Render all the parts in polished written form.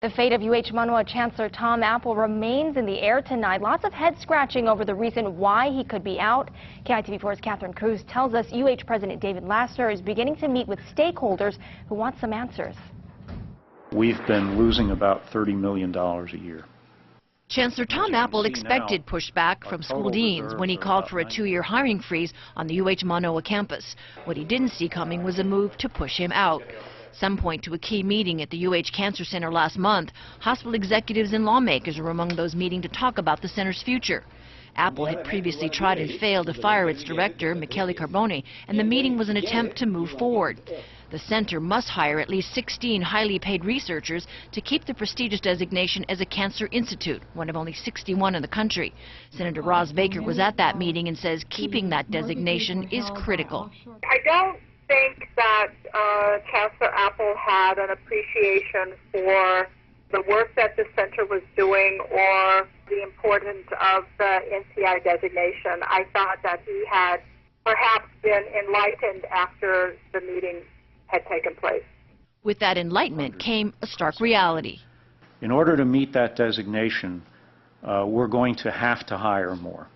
The fate of UH Manoa Chancellor Tom Apple remains in the air tonight. Lots of head scratching over the reason why he could be out. KITV4's Catherine Cruz tells us UH President David Lassner is beginning to meet with stakeholders who want some answers. We've been losing about $30 million a year. Chancellor Tom Apple expected pushback from school deans when he called for a 2-year hiring freeze on the UH Manoa campus. What he didn't see coming was a move to push him out. Some point to a key meeting at the UH Cancer Center last month. Hospital executives and lawmakers were among those meeting to talk about the center's future. Apple had previously tried and failed to fire its director, Michele Carbone, and the meeting was an attempt to move forward. The center must hire at least 16 highly paid researchers to keep the prestigious designation as a cancer institute, one of only 61 in the country. Senator Roz Baker was at that meeting and says keeping that designation is critical. I don't think that Chancellor Apple had an appreciation for the work that the center was doing or the importance of the NCI designation. I thought that he had perhaps been enlightened after the meeting had taken place. With that enlightenment came a stark reality. In order to meet that designation, we're going to have to hire more.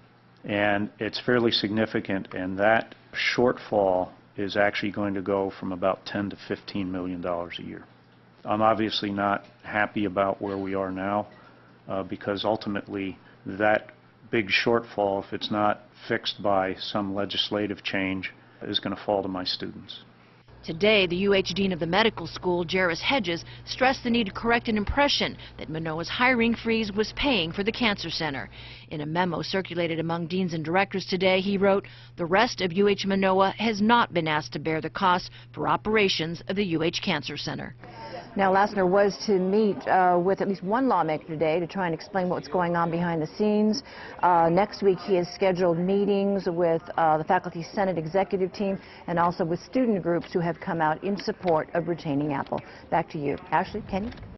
And it's fairly significant, and that shortfall is actually going to go from about $10 to $15 million a year. I'm obviously not happy about where we are now because ultimately that big shortfall, if it's not fixed by some legislative change, is going to fall to my students. Today, the UH Dean of the Medical School, Jairus Hedges, stressed the need to correct an impression that Manoa's hiring freeze was paying for the cancer center. In a memo circulated among deans and directors today, he wrote, "The rest of UH Manoa has not been asked to bear the cost for operations of the UH Cancer Center." Now, Lassner was to meet with at least one lawmaker today to try and explain what's going on behind the scenes. Next week, he has scheduled meetings with the Faculty Senate executive team and also with student groups who have come out in support of retaining Apple. Back to you. Ashley, Kenny?